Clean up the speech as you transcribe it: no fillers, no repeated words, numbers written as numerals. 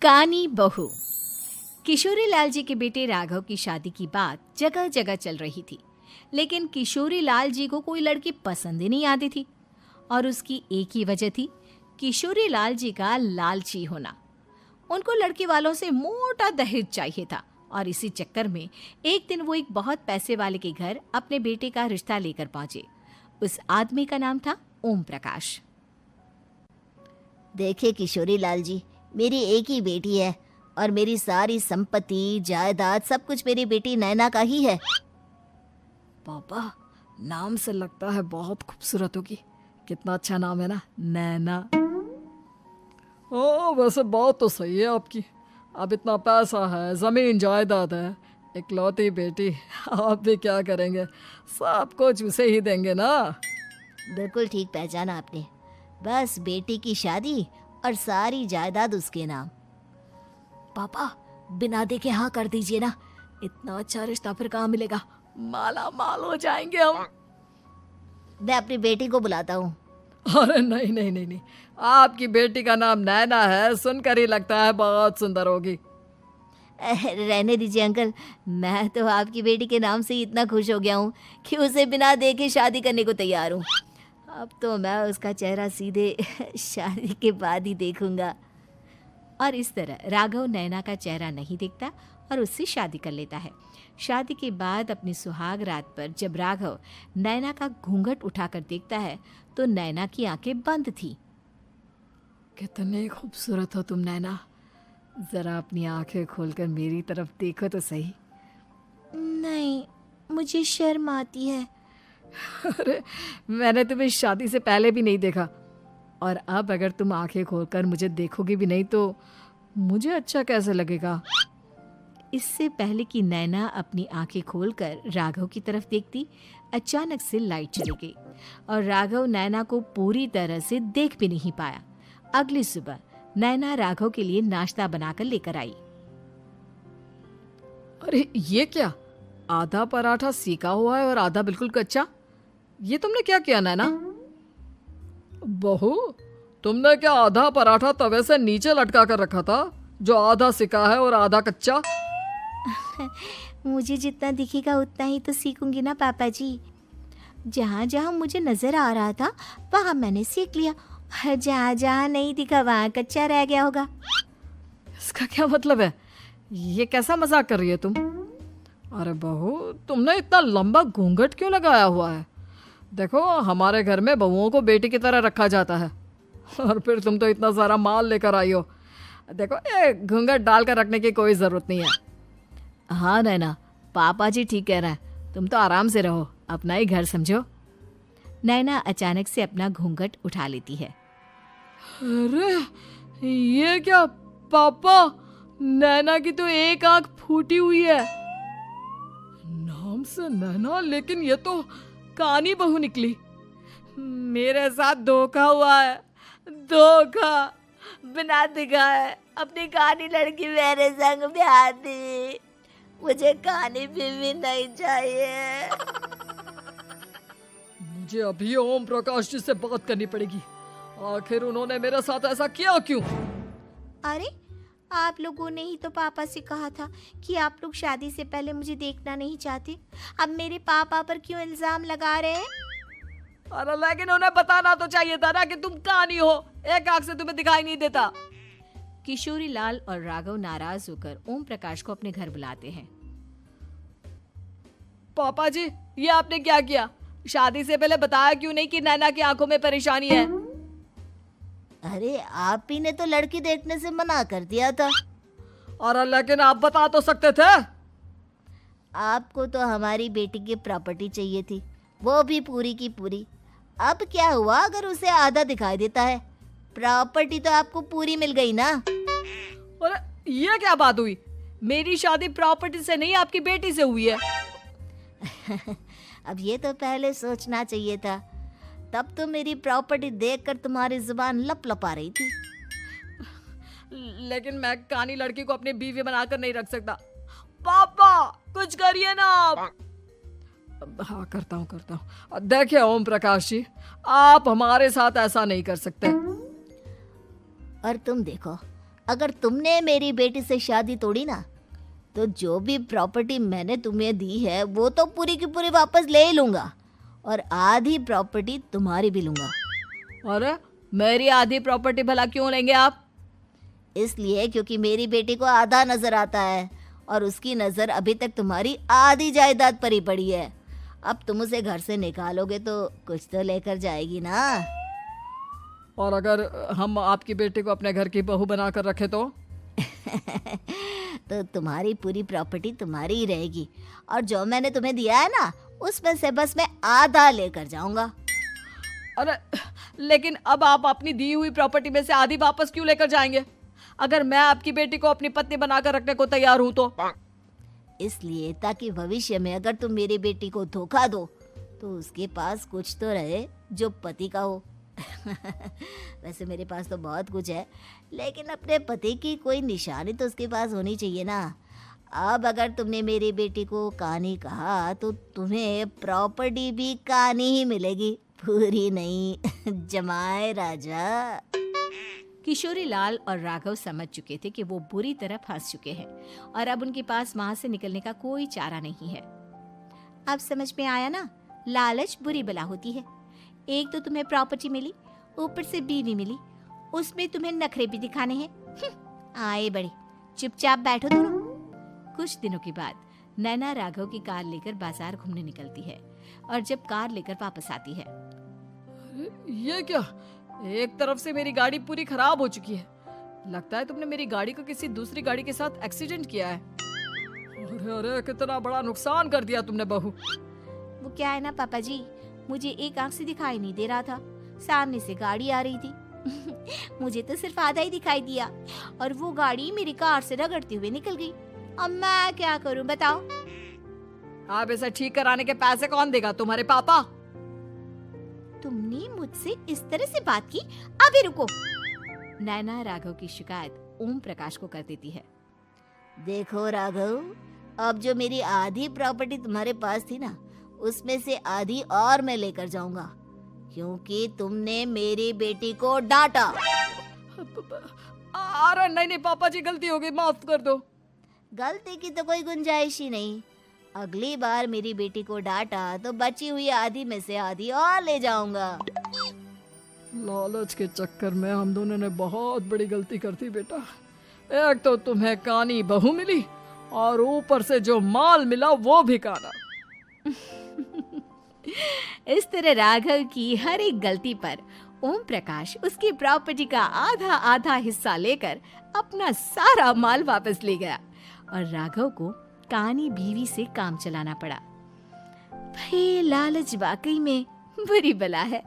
कानी बहू। किशोरी लाल जी के बेटे राघव की शादी की बात जगह जगह चल रही थी, लेकिन किशोरी लाल जी को कोई लड़की पसंद ही नहीं आती थी। और उसकी एक ही वजह थी, किशोरी लाल जी का लालची होना। उनको लड़की वालों से मोटा दहेज चाहिए था और इसी चक्कर में एक दिन वो एक बहुत पैसे वाले के घर अपने बेटे का रिश्ता लेकर पहुंचे। उस आदमी का नाम था ओम प्रकाश। देखिए किशोरी लाल जी, मेरी एक ही बेटी है और मेरी सारी संपत्ति जायदाद सब कुछ मेरी बेटी नैना का ही है। पापा, नाम से लगता है बहुत खूबसूरत होगी। कितना अच्छा नाम है ना, नैना। ओ, वैसे बात तो सही है आपकी। अब इतना पैसा है, जमीन जायदाद है, इकलौती बेटी, आप भी क्या करेंगे? सब कुछ उसे ही देंगे ना। बिल्कुल ठीक पहचाना आपने। बस बेटी की शादी और सारी जायदाद उसके नाम। पापा, बिना देखे हाँ कर दीजिए ना। इतना अच्छा रिश्ता फिर कहाँ मिलेगा? माला माल हो जाएंगे हम। मैं अपनी बेटी को बुलाता हूँ। अरे नहीं नहीं नहीं नहीं, आपकी बेटी का नाम नैना है, सुनकर ही लगता है बहुत सुंदर होगी। रहने दीजिए अंकल, मैं तो आपकी बेटी के नाम से ही इतना खुश हो गया हूँ कि उसे बिना देखे शादी करने को तैयार हूँ। अब तो मैं उसका चेहरा सीधे शादी के बाद ही देखूंगा। और इस तरह राघव नैना का चेहरा नहीं देखता और उससे शादी कर लेता है। शादी के बाद अपनी सुहाग रात पर जब राघव नैना का घूंघट उठाकर देखता है तो नैना की आंखें बंद थी। कितनी खूबसूरत हो तुम नैना, जरा अपनी आंखें खोलकर मेरी तरफ देखो तो सही। नहीं, मुझे शर्म आती है। अरे, मैंने तुम्हें शादी से पहले भी नहीं देखा, और अब अगर तुम आंखें खोलकर मुझे देखोगी भी नहीं तो मुझे अच्छा कैसे लगेगा? इससे पहले कि नैना अपनी आंखें खोलकर राघव की तरफ देखती, अचानक से लाइट चली गई और राघव नैना को पूरी तरह से देख भी नहीं पाया। अगली सुबह नैना राघव के लिए नाश्ता बनाकर लेकर आई। अरे ये क्या, आधा पराठा सीका हुआ है और आधा बिल्कुल कच्चा। ये तुमने क्या किया नैना? बहू, तुमने क्या आधा पराठा तवे से नीचे लटका कर रखा था, जो आधा सिका है और आधा कच्चा? मुझे जितना दिखेगा उतना ही तो सीखूंगी ना पापा जी। जहाँ जहाँ मुझे नजर आ रहा था वहाँ मैंने सीख लिया, जहाँ जहाँ नहीं दिखा वहाँ कच्चा रह गया होगा। इसका क्या मतलब है? ये कैसा मजाक कर रही है तुम? अरे बहू, तुमने इतना लंबा घूंघट क्यों लगाया हुआ है? देखो, हमारे घर में बहुओं को बेटी की तरह रखा जाता है, और फिर तुम तो इतना सारा माल लेकर आई हो। देखो, ये घूंघट डालकर रखने की कोई ज़रूरत नहीं है। हाँ नैना, पापा जी ठीक कह रहे हैं, तुम तो आराम से रहो, अपना ही घर समझो। नैना अचानक से अपना घूंघट उठा लेती है। अरे ये क्या पापा, नैना की तो एक आंख फूटी हुई है। नाम से नैना, लेकिन ये तो कानी बहू निकली। मेरे साथ धोखा हुआ है, धोखा। बिना दिखाए अपनी कानी लड़की मेरे संग ब्याह दी। मुझे कानी बीवी नहीं चाहिए। मुझे अभी ओम प्रकाश जी से बात करनी पड़ेगी। आखिर उन्होंने मेरे साथ ऐसा किया क्यों? अरे, आप लोगों ने ही तो पापा से कहा था कि आप लोग शादी से पहले मुझे देखना नहीं चाहते। अब मेरे पापा पर क्यों इल्जाम लगा रहे हैं? अरे लेकिन उन्हें बताना तो चाहिए था ना कि तुम कानी हो, एक आंख से तुम्हें दिखाई नहीं देता। किशोरी लाल और राघव नाराज होकर ओम प्रकाश को अपने घर बुलाते हैं। पापा जी, ये आपने क्या किया? शादी से पहले बताया क्यों नहीं कि नैना की आंखों में परेशानी है? अरे, आप ही ने तो लड़की देखने से मना कर दिया था। और लेकिन आप बता तो सकते थे। आपको तो हमारी बेटी की प्रॉपर्टी चाहिए थी, वो भी पूरी की पूरी। अब क्या हुआ अगर उसे आधा दिखाई देता है? प्रॉपर्टी तो आपको पूरी मिल गई ना। अरे ये क्या बात हुई? मेरी शादी प्रॉपर्टी से नहीं, आपकी बेटी से हुई है। अब ये तो पहले सोचना चाहिए था, तब तो मेरी प्रॉपर्टी देखकर तुम्हारी जुबान लप लपा रही थी। लेकिन मैं कानी लड़की को अपनी बीवी बनाकर नहीं रख सकता। पापा, कुछ करिए ना आप। हाँ, करता हूँ। देखिए ओम प्रकाश जी, आप हमारे साथ ऐसा नहीं कर सकते। और तुम देखो, अगर तुमने मेरी बेटी से शादी तोड़ी ना, तो जो भी प्रॉपर्टी मैंने तुम्हें दी है वो तो पूरी की पूरी वापस ले ही लूँगा, और आधी प्रॉपर्टी तुम्हारी भी लूँगा। अरे मेरी आधी प्रॉपर्टी भला क्यों लेंगे आप? इसलिए क्योंकि मेरी बेटी को आधा नजर आता है और उसकी नज़र अभी तक तुम्हारी आधी जायदाद पर ही पड़ी है। अब तुम उसे घर से निकालोगे तो कुछ तो लेकर जाएगी ना। और अगर हम आपकी बेटी को अपने घर की बहू बना कर रखे तो? तो तुम्हारी पूरी प्रॉपर्टी तुम्हारी ही रहेगी, और जो मैंने तुम्हें दिया है ना, उसमें से बस मैं आधा लेकर जाऊंगा। अरे लेकिन अब आप अपनी दी हुई प्रॉपर्टी में से आधी वापस क्यों लेकर जाएंगे? अगर मैं आपकी बेटी को अपनी पत्नी बनाकर रखने को तैयार हूं तो? इसलिए ताकि भविष्य में अगर तुम मेरी बेटी को धोखा दो तो उसके पास कुछ तो रहे जो पति का हो। वैसे मेरे पास तो बहुत कुछ है, लेकिन अपने पति की कोई निशानी तो उसके पास होनी चाहिए ना। अब अगर तुमने मेरी बेटी को कानी कहा तो तुम्हें प्रॉपर्टी भी कानी ही मिलेगी, पूरी नहीं। जमाए राजा। किशोरी लाल और राघव समझ चुके थे कि वो बुरी तरह फंस चुके हैं और अब उनके पास वहां से निकलने का कोई चारा नहीं है। अब समझ में आया ना, लालच बुरी बला होती है। एक तो तुम्हें प्रॉपर्टी मिली, ऊपर से बीवी मिली, उसमें तुम्हें नखरे भी दिखाने हैं। आए बड़े, चुपचाप बैठो दोनों। कुछ दिनों के बाद नैना राघव की कार लेकर बाजार घूमने निकलती है और जब कार लेकर वापस आती है, ये क्या? एक तरफ से मेरी गाड़ी पूरी खराब हो चुकी है। लगता है तुमने मेरी गाड़ी को किसी दूसरी गाड़ी के साथ एक्सीडेंट किया है। अरे अरे कितना बड़ा नुकसान कर दिया तुमने बहू। वो क्या है ना पापा जी, मुझे एक आंख से दिखाई नहीं दे रहा था, सामने से गाड़ी आ रही थी। मुझे तो सिर्फ आधा ही दिखाई दिया और वो गाड़ी मेरी कार से रगड़ते हुए निकल गई। अब मैं क्या करूं बताओ? आप इसे ठीक कराने के पैसे कौन देगा? तुम्हारे पापा? तुमने मुझसे इस तरह से बात की? अभी रुको। नैना राघव की शिकायत ओम प्रकाश को कर देती है। देखो राघव, अब जो मेरी आधी प्रॉपर्टी तुम्हारे पास थी ना, उसमें से आधी और मैं लेकर जाऊंगा, क्योंकि तुमने मेरी बेटी को डांटा। अरे नहीं नहीं पापा जी, गलती हो गई, माफ कर दो। गलती की तो कोई गुंजाइश ही नहीं। अगली बार मेरी बेटी को डांटा तो बची हुई आधी में से आधी और ले जाऊंगा। लालच के चक्कर में हम दोनों ने बहुत बड़ी गलती कर दी बेटा। एक तो तुम्हें कानी बहू मिली और ऊपर से जो माल मिला वो भी काना। इस तरह राघव की हर एक गलती पर ओम प्रकाश उसकी प्रॉपर्टी का आधा आधा हिस्सा लेकर अपना सारा माल वापस ले गया और राघव को कानी बीवी से काम चलाना पड़ा। भाई लालच वाकई में बुरी बला है।